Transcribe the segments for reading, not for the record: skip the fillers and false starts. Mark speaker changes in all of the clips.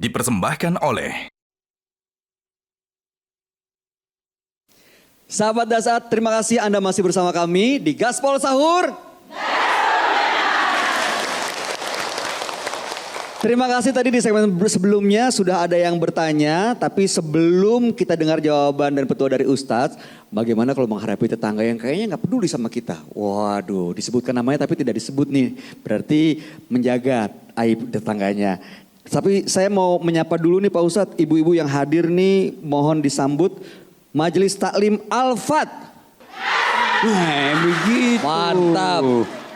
Speaker 1: dipersembahkan oleh
Speaker 2: Sahabat Dasat, terima kasih Anda masih bersama kami di Gaspol Sahur. Terima kasih tadi di segmen sebelumnya sudah ada yang bertanya. Tapi sebelum kita dengar jawaban dan petua dari Ustadz, bagaimana kalau menghadapi tetangga yang kayaknya nggak peduli sama kita? Waduh, disebutkan namanya tapi tidak disebut nih. Berarti menjaga aib tetangganya. Tapi saya mau menyapa dulu nih Pak Ustadz, ibu-ibu yang hadir nih mohon disambut. Majelis Taklim Al-Fat.
Speaker 3: Nah, begitu.
Speaker 2: Mantap.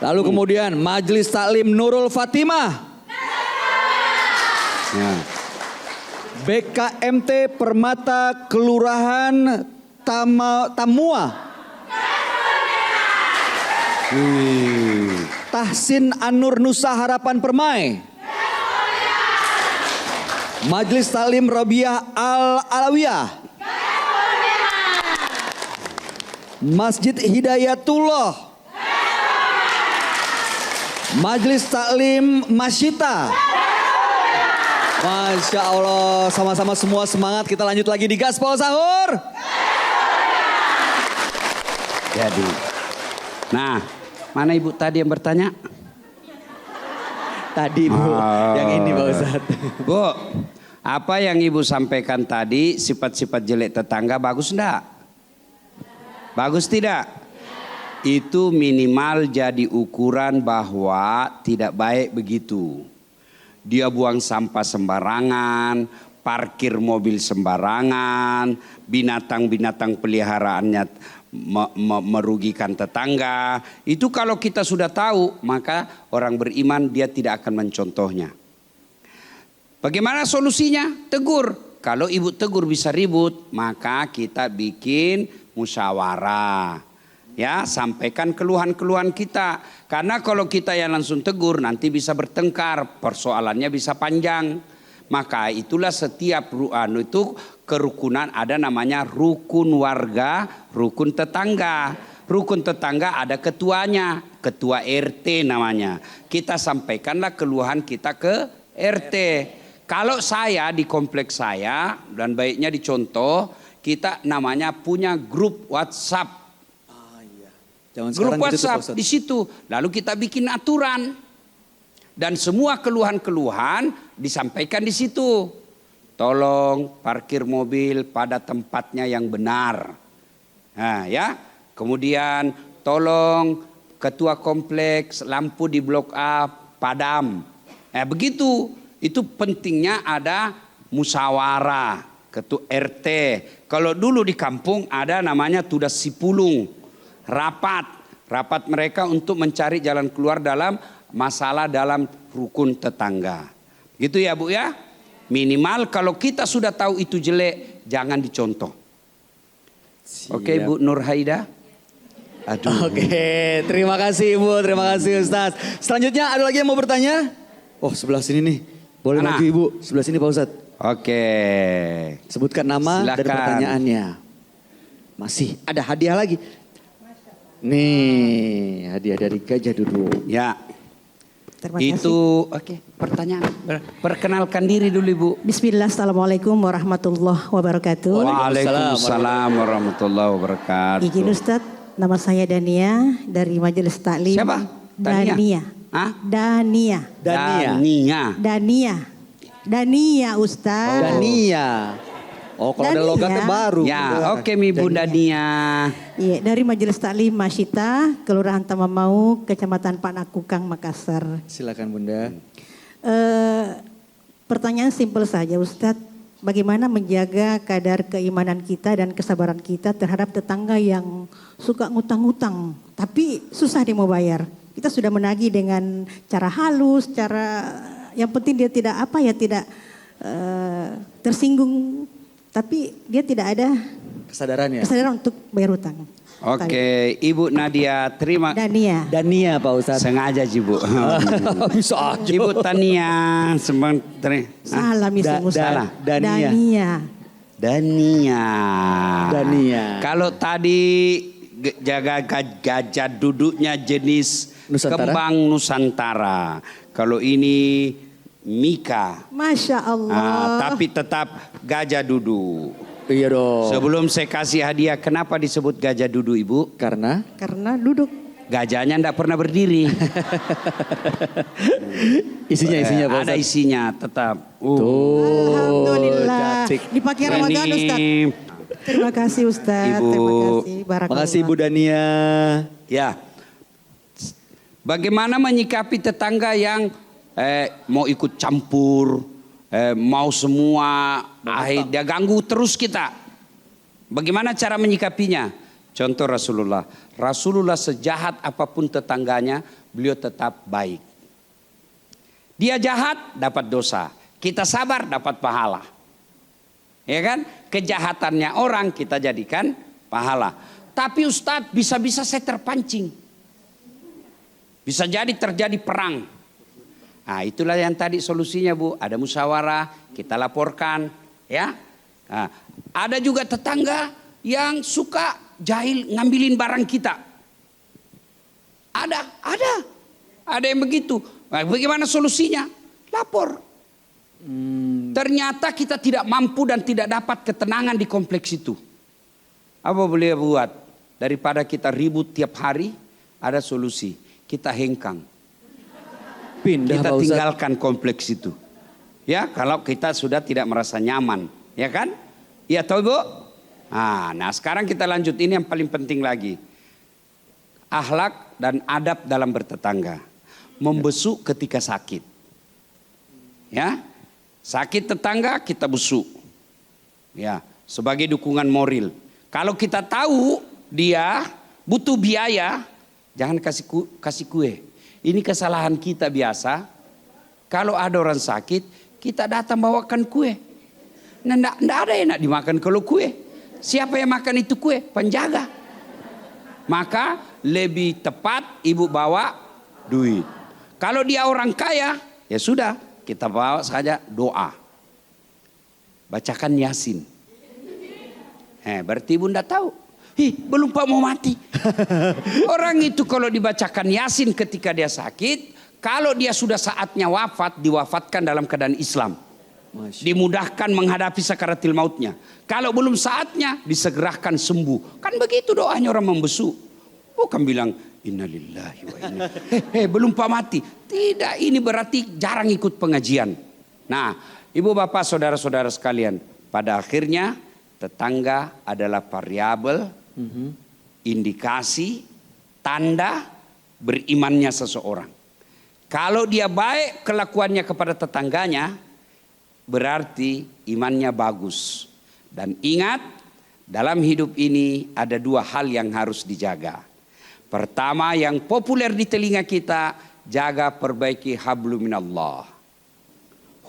Speaker 2: Lalu kemudian Majelis Taklim Nurul Fatimah.
Speaker 3: Ya.
Speaker 2: BKMT Permata Kelurahan Tamua. Tahsin Anur Nusa Harapan Permai. Majelis Taklim Robiah Al-Alawiyah. Masjid Hidayatullah. Majelis Taklim Masyita. Masya Allah, sama-sama semua semangat, kita lanjut lagi di Gaspol Sahur.
Speaker 3: Jadi, nah mana ibu tadi yang bertanya?
Speaker 2: Tadi Bu, yang ini Pak Ustadz.
Speaker 3: Bu, apa yang ibu sampaikan tadi sifat-sifat jelek tetangga bagus enggak? Bagus tidak? Itu minimal jadi ukuran bahwa tidak baik begitu. Dia buang sampah sembarangan, parkir mobil sembarangan, binatang-binatang peliharaannya merugikan tetangga. Itu kalau kita sudah tahu, maka orang beriman dia tidak akan mencontohnya. Bagaimana solusinya? Tegur. Kalau ibu tegur bisa ribut, maka kita bikin musyawarah. Ya, sampaikan keluhan-keluhan kita. Karena kalau kita yang langsung tegur nanti bisa bertengkar, persoalannya bisa panjang. Maka itulah setiap itu kerukunan ada namanya rukun warga, rukun tetangga. Rukun tetangga ada ketuanya, ketua RT namanya. Kita sampaikanlah keluhan kita ke RT. Kalau saya di kompleks saya dan baiknya dicontoh, kita namanya punya grup WhatsApp. Grup WhatsApp di situ. Lalu kita bikin aturan. Dan semua keluhan-keluhan disampaikan di situ. Tolong parkir mobil pada tempatnya yang benar. Nah, ya. Kemudian tolong ketua kompleks lampu di blok A padam. Begitu. Itu pentingnya ada musyawarah. Ketua RT. Kalau dulu di kampung ada namanya tudas sipulung. Rapat mereka untuk mencari jalan keluar dalam masalah dalam rukun tetangga. Gitu ya Bu ya. Minimal kalau kita sudah tahu itu jelek, jangan dicontoh. Oke Bu Nur Haida. Aduh.
Speaker 2: Oke, terima kasih Ibu, terima kasih Ustaz. Selanjutnya ada lagi yang mau bertanya? Oh sebelah sini nih. Boleh maju Ibu, sebelah sini Pak Ustadz.
Speaker 3: Oke.
Speaker 2: Sebutkan nama dan pertanyaannya. Masih ada hadiah lagi. Nih, hadiah dari Gajah Duduk.
Speaker 3: Ya.
Speaker 4: Terima kasih.
Speaker 3: Itu oke, pertanyaan. Perkenalkan diri dulu Ibu.
Speaker 4: Bismillah, assalamualaikum warahmatullahi wabarakatuh.
Speaker 3: Waalaikumsalam warahmatullahi wabarakatuh.
Speaker 4: Izin Ustadz, nama saya Dania dari Majelis Taklim.
Speaker 3: Siapa? Dania. Hah?
Speaker 4: Dania. Dania Ustadz.
Speaker 2: Dania. Oh kalau ada logatnya baru.
Speaker 3: Ya oke mi Bunda Dania.
Speaker 4: Iya, dari Majelis Taklim Masyita, Kelurahan Tamamau, Kecamatan Panakukang, Makassar.
Speaker 2: Silakan Bunda.
Speaker 4: Pertanyaan simpel saja Ustadz. Bagaimana menjaga kadar keimanan kita dan kesabaran kita terhadap tetangga yang suka ngutang-ngutang. Tapi susah dia mau bayar. Kita sudah menagih dengan cara halus, cara yang penting dia tidak tersinggung. Tapi dia tidak ada kesadaran untuk bayar hutang.
Speaker 3: Oke, Ibu Nadia terima.
Speaker 4: Dania
Speaker 3: Pak Ustadz. Sengaja Ibu.
Speaker 2: Bisa aja.
Speaker 3: Ibu Tania
Speaker 4: Salah
Speaker 3: Salah. Dania. Kalau tadi jaga gajah duduknya jenis Nusantara? Kembang Nusantara. Kalau ini Mika.
Speaker 4: Masya Allah.
Speaker 3: Tapi tetap gajah dudu.
Speaker 2: Iya dong.
Speaker 3: Sebelum saya kasih hadiah, kenapa disebut gajah dudu, Ibu?
Speaker 2: Karena
Speaker 4: Karena duduk.
Speaker 3: Gajahnya enggak pernah berdiri.
Speaker 2: isinya Pak
Speaker 3: Ada
Speaker 2: Ustadz.
Speaker 3: isinya tetap.
Speaker 2: Tuh.
Speaker 4: Alhamdulillah.
Speaker 2: cantik.
Speaker 4: Dipakai Ramadan
Speaker 3: Ini
Speaker 4: Ustaz. Terima kasih Ustaz.
Speaker 3: Ibu.
Speaker 4: Terima kasih. Barakallah.
Speaker 2: Makasih Bu Dania.
Speaker 3: ya. Bagaimana menyikapi tetangga yang mau ikut campur, mau semua, dia ganggu terus kita. Bagaimana cara menyikapinya? Contoh Rasulullah. Rasulullah sejahat apapun tetangganya, beliau tetap baik. Dia jahat, dapat dosa. Kita sabar, dapat pahala. Ya kan? Kejahatannya orang kita jadikan pahala. Tapi Ustadz, bisa-bisa saya terpancing. Bisa jadi terjadi perang. Nah, itulah yang tadi solusinya, Bu. Ada musyawarah, kita laporkan, ya. Nah, ada juga tetangga yang suka jahil ngambilin barang kita. Ada yang begitu. Nah, bagaimana solusinya? Lapor. Ternyata kita tidak mampu dan tidak dapat ketenangan di kompleks itu. Apa boleh buat? Daripada kita ribut tiap hari, ada solusi. Kita hengkang.
Speaker 2: Pindah
Speaker 3: Kita
Speaker 2: Pak Ustadz.
Speaker 3: tinggalkan kompleks itu. Ya, kalau kita sudah tidak merasa nyaman, ya kan? Iya tahu Bu? Nah, sekarang kita lanjut, ini yang paling penting lagi. Akhlak dan adab dalam bertetangga. Membesuk ketika sakit. Ya. Sakit tetangga kita besuk. Ya, sebagai dukungan moral. Kalau kita tahu dia butuh biaya, jangan kasih kue. Ini kesalahan kita biasa. Kalau ada orang sakit, kita datang bawakan kue. Nah, enggak ada yang nak dimakan kalau kue. Siapa yang makan itu kue? Penjaga. Maka lebih tepat ibu bawa duit. Kalau dia orang kaya, ya sudah, kita bawa saja doa. Bacakan Yasin. Berarti ibu enggak tahu. Belum Pak mau mati. Orang itu kalau dibacakan Yasin ketika dia sakit, kalau dia sudah saatnya wafat, diwafatkan dalam keadaan Islam. Dimudahkan menghadapi sakaratil mautnya. Kalau belum saatnya, disegerakan sembuh. Kan begitu doanya orang membesuk. Bukan bilang innalillahi wa inna. Belum Pak mati. Tidak, ini berarti jarang ikut pengajian. Nah, ibu bapak saudara-saudara sekalian, pada akhirnya tetangga adalah variabel, indikasi, tanda berimannya seseorang. Kalau dia baik kelakuannya kepada tetangganya, berarti imannya bagus. Dan ingat, dalam hidup ini ada dua hal yang harus dijaga. Pertama, yang populer di telinga kita, jaga perbaiki hablum minallah.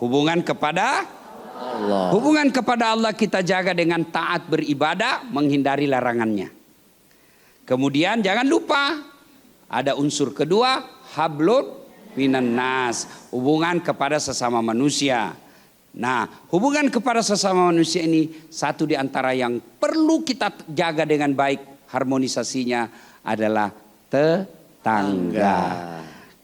Speaker 3: Hubungan kepada Allah. Hubungan kepada Allah kita jaga dengan taat beribadah, menghindari larangannya. Kemudian jangan lupa ada unsur kedua, hablun minan nas, hubungan kepada sesama manusia. Nah, hubungan kepada sesama manusia ini satu di antara yang perlu kita jaga dengan baik harmonisasinya adalah tetangga.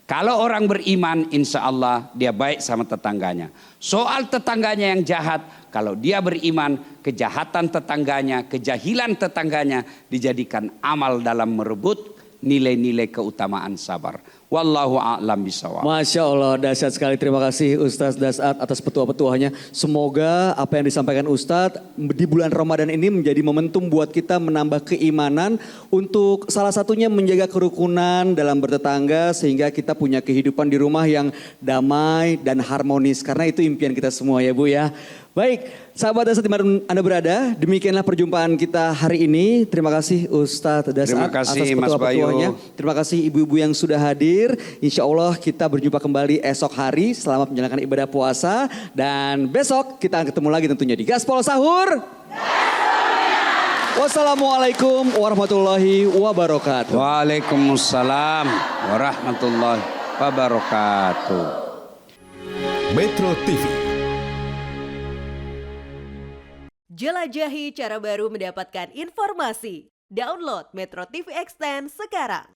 Speaker 3: Kalau orang beriman, insya Allah dia baik sama tetangganya. Soal tetangganya yang jahat, kalau dia beriman, kejahatan tetangganya, kejahilan tetangganya dijadikan amal dalam merebut nilai-nilai keutamaan sabar. Wallahu a'lam bishawab.
Speaker 2: Masya Allah, dahsyat sekali. Terima kasih Ustadz Dasat atas petua-petuanya. Semoga apa yang disampaikan Ustadz di bulan Ramadan ini menjadi momentum buat kita menambah keimanan untuk salah satunya menjaga kerukunan dalam bertetangga sehingga kita punya kehidupan di rumah yang damai dan harmonis. Karena itu impian kita semua ya Bu ya. Baik, sahabat Dasat dimanapun Anda berada, demikianlah perjumpaan kita hari ini. Terima kasih Ustadz Dasat atas petua-petuanya. Terima kasih ibu-ibu yang sudah hadir. Insya Allah kita berjumpa kembali esok hari. Selamat menjalankan ibadah puasa. Dan besok kita akan ketemu lagi tentunya di Gaspol Sahur. Wassalamualaikum warahmatullahi wabarakatuh.
Speaker 3: Waalaikumsalam warahmatullahi wabarakatuh.
Speaker 1: Metro TV.
Speaker 5: Jelajahi cara baru mendapatkan informasi. Download Metro TV Extend sekarang.